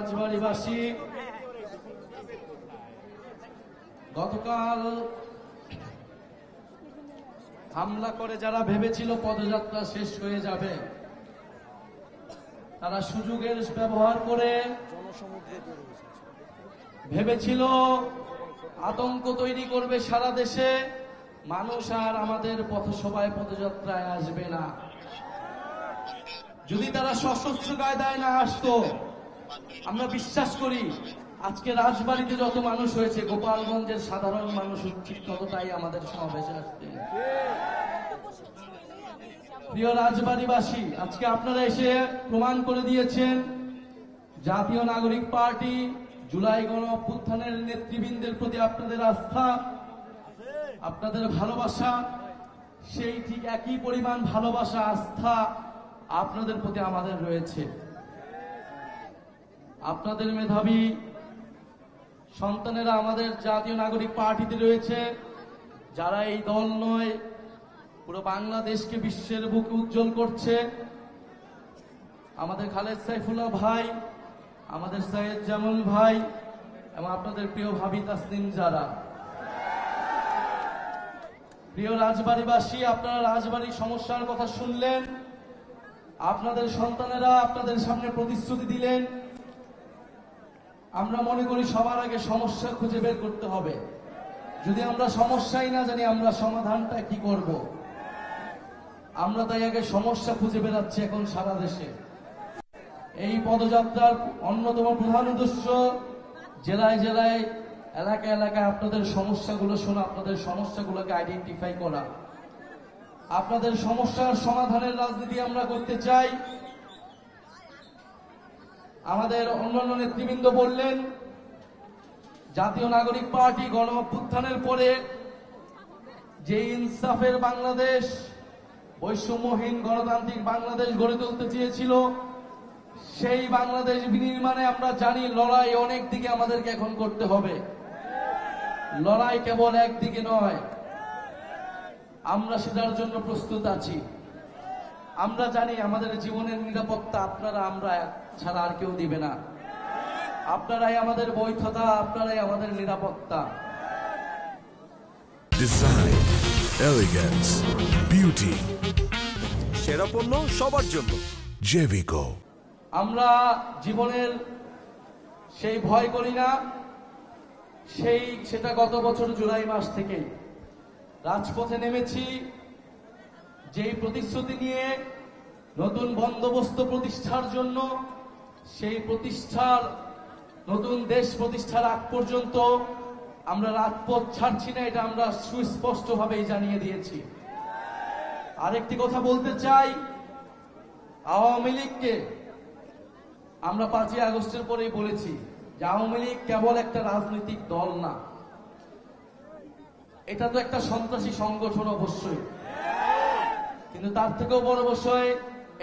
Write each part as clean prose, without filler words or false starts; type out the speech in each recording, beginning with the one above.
রাজবাড়ীবাসী, গতকাল হামলা করে যারা ভেবেছিল পদযাত্রা শেষ হয়ে যাবে, তারা সুযোগের ব্যবহার করে ভেবেছিল আতঙ্ক তৈরি করবে সারা দেশে, মানুষ আর আমাদের পথসভায় পদযাত্রায় আসবে না। যদি তারা সশস্ত্র কায়দায় না আসতো, আমরা বিশ্বাস করি আজকে রাজবাড়িতে যত মানুষ হয়েছে, গোপালগঞ্জের সাধারণ মানুষ ঠিক ততটাই আমাদের সমাবেশে আসতেন। প্রিয় রাজবাড়ীবাসী, আজকে আপনারা এসে প্রমাণ করে দিয়েছেন জাতীয় নাগরিক পার্টি, জুলাই গণ অভ্যুত্থানের নেতৃবৃন্দের প্রতি আপনাদের আস্থা, আপনাদের ভালোবাসা, সেই ঠিক একই পরিমাণ ভালোবাসা আস্থা আপনাদের প্রতি আমাদের রয়েছে। আপনাদের মেধাবী সন্তানেরা আমাদের জাতীয় নাগরিক পার্টিতে রয়েছে, যারা এই দল নয় পুরো বাংলাদেশকে বিশ্বের বুকে উজ্জ্বল করছে। আমাদের খালেদ সাইফুল্লাহ ভাই, আমাদের সৈয়দ জামুল ভাই এবং আপনাদের প্রিয় ভাবি তাসনিম যারা। প্রিয় রাজবাড়ীবাসী, আপনারা রাজবাড়ির সমস্যার কথা শুনলেন, আপনাদের সন্তানেরা আপনাদের সামনে প্রতিশ্রুতি দিলেন। আমরা মনে করি সবার আগে সমস্যা খুঁজে বের করতে হবে। যদি আমরা সমস্যাই না জানি আমরা সমাধানটা কি করব, আমরা তাই আগে সমস্যা খুঁজে বেরাচ্ছি এখন সারা দেশে। এই পদযাত্রার অন্যতম প্রধান উদ্দেশ্য জেলায় জেলায়, এলাকায় এলাকায় আপনাদের সমস্যাগুলো শোনা, আপনাদের সমস্যাগুলোকে আইডেন্টিফাই করা। আপনাদের সমস্যার সমাধানের রাজনীতি আমরা করতে চাই। আমাদের অন্যান্য নেতৃবৃন্দ বললেন, জাতীয় নাগরিক পার্টি গণ অভ্যুত্থানের পরে যে ইনসাফের বাংলাদেশ, বৈষম্যহীন গণতান্ত্রিক বাংলাদেশ গড়ে তুলতে চেয়েছিল, সেই বাংলাদেশ বিনির্মাণে আমরা জানি লড়াই অনেক দিকে আমাদেরকে এখন করতে হবে। লড়াই কেবল একদিকে নয়, আমরা সেটার জন্য প্রস্তুত আছি। আমরা জানি আমাদের জীবনের নিরাপত্তা আপনারা, আমরা ছাড়া আর কেউ দিবে না। আপনারাই আমাদের বৈধতা, আপনারাই আমাদের নিরাপত্তা। ডিজাইন, এলিগেন্স, বিউটি, সেরা পণ্য সবার জন্য জেভিকো। আমরা জীবনের সেই ভয় করি না, সেটা গত বছর জুলাই মাস থেকেই রাজপথে নেমেছি, যেই প্রতিশ্রুতি নিয়ে নতুন বন্দোবস্ত প্রতিষ্ঠার জন্য, সেই প্রতিষ্ঠার নতুন দেশ প্রতিষ্ঠার আগ পর্যন্ত আমরা রাজপথ ছাড়ছি না, এটা আমরা সুস্পষ্টভাবেই জানিয়ে দিয়েছি। আরেকটি কথা বলতে চাই, আওয়ামী লীগকে আমরা 5ই আগস্টের পরেই বলেছি যে আওয়ামী লীগ কেবল একটা রাজনৈতিক দল না, এটা তো একটা সন্ত্রাসী সংগঠন অবশ্যই, কিন্তু তার থেকেও বড় বিষয়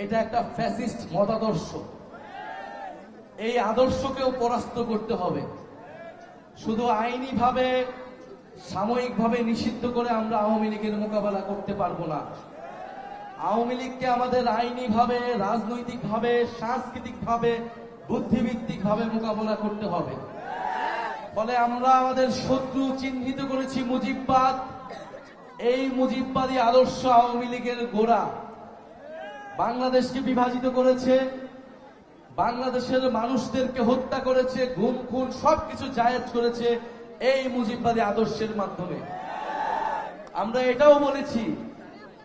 এটা একটা ফ্যাসিস্ট মতাদর্শ। এই আদর্শকেও পরাস্ত করতে হবে। শুধু আইনিভাবে সাময়িকভাবে নিষিদ্ধ করে আমরা আওয়ামী লীগের মোকাবেলা করতে পারবো না। আওয়ামী লীগকে আমাদের আইনিভাবে, রাজনৈতিকভাবে, সাংস্কৃতিকভাবে, বুদ্ধিভিত্তিকভাবে মোকাবেলা করতে হবে। ফলে আমরা আমাদের শত্রু চিহ্নিত করেছি মুজিববাদ। এই মুজিববাদী আদর্শ আওয়ামী লীগের গোড়া, বাংলাদেশকে বিভাজিত করেছে, বাংলাদেশের মানুষদেরকে হত্যা করেছে, গুম খুন সবকিছু জায়েজ করেছে এই মুজিববাদী আদর্শের মাধ্যমে। আমরা এটাও বলেছি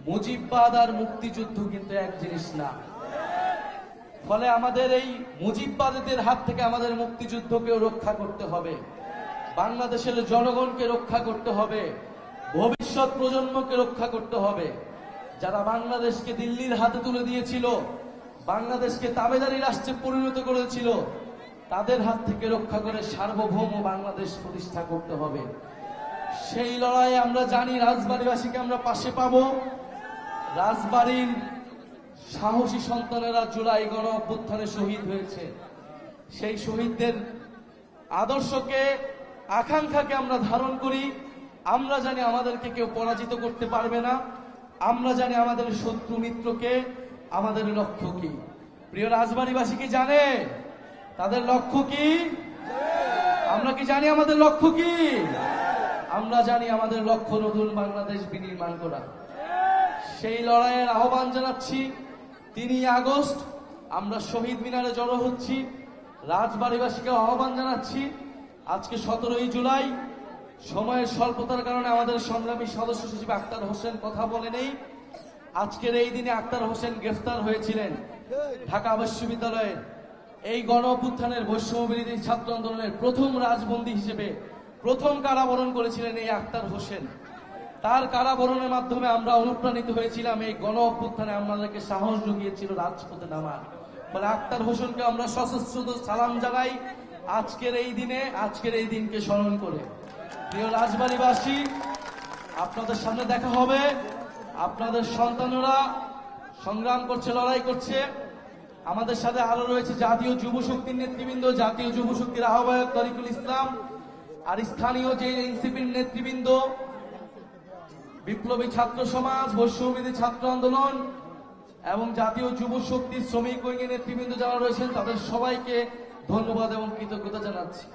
মুজিববাদ আর মুক্তিযুদ্ধ কিন্তু এক জিনিস না। ফলে আমাদের এই মুজিববাদীদের হাত থেকে আমাদের মুক্তিযুদ্ধকেও রক্ষা করতে হবে, বাংলাদেশের জনগণকে রক্ষা করতে হবে, ভবিষ্যৎ প্রজন্মকে রক্ষা করতে হবে। যারা বাংলাদেশকে দিল্লির হাতে তুলে দিয়েছিল, বাংলাদেশকে তাবেদারি রাষ্ট্রে পরিণত করেছিল, তাদের হাত থেকে রক্ষা করে সার্বভৌম বাংলাদেশ প্রতিষ্ঠা করতে হবে। সেই লড়াইয়ে আমরা জানি রাজবাড়ীবাসীকে আমরা পাশে পাবো। রাজবাড়ীর সাহসী সন্তানেরা জুলাই গণ অভ্যুত্থানে শহীদ হয়েছে, সেই শহীদদের আদর্শকে, আকাঙ্ক্ষাকে আমরা ধারণ করি। আমরা জানি আমাদেরকে কেউ পরাজিত করতে পারবে না, আমরা জানি আমাদের শত্রু মিত্রকে, আমাদের লক্ষ্য কি। প্রিয় রাজবাড়ীবাসী কি জানে তাদের লক্ষ্য কি? আমরা কি জানি আমাদের লক্ষ্য কি? আমরা জানি আমাদের লক্ষ্য নতুন বাংলাদেশ বিনির্মাণ করা। সেই লড়াইয়ের আহ্বান জানাচ্ছি। 3 আগস্ট আমরা শহীদ মিনারে জড়ো হচ্ছি। রাজবাড়ীবাসীকে আহ্বান জানাচ্ছি, আজকে 17 জুলাই, সময়ের স্বল্পতার কারণে আমাদের সংগ্রামী সদস্য সচিব আক্তার হোসেন কথা বলে নেই। আজকের এই দিনে আক্তার হোসেন গ্রেফতার হয়েছিলেন ঢাকা বিশ্ববিদ্যালয়ের এই গণ অভ্যুত্থানের বৈষম্য বিরোধী ছাত্র আন্দোলনের প্রথম রাজবন্দী হিসেবে প্রথম কারাবরণ করেছিলেন এই আক্তার হোসেন। তার কারাবরণের মাধ্যমে আমরা অনুপ্রাণিত হয়েছিলাম, এই গণ অভ্যুত্থানে আমাদেরকে সাহস জুগিয়েছিল রাজপথে নামার। ফলে আক্তার হোসেনকে আমরা সশস্ত্র সালাম জানাই আজকের এই দিনে, আজকের এই দিনকে স্মরণ করে। প্রিয় রাজবাড়ীবাসী, আপনাদের সামনে দেখা হবে। আপনাদের সন্তানরা সংগ্রাম করছে, লড়াই করছে। আমাদের সাথে আরো রয়েছে জাতীয় যুব শক্তির নেতৃবৃন্দ, জাতীয় যুব শক্তির আহ্বায়ক তরিকুল ইসলাম, আর স্থানীয় যে এনসিপির নেতৃবৃন্দ, বিপ্লবী ছাত্র সমাজ, বৈষম্যবিরোধী ছাত্র আন্দোলন এবং জাতীয় যুব শক্তি শ্রমিক ঐক্যের নেতৃবৃন্দ যারা রয়েছেন, তাদের সবাইকে ধন্যবাদ এবং কৃতজ্ঞতা জানাচ্ছি।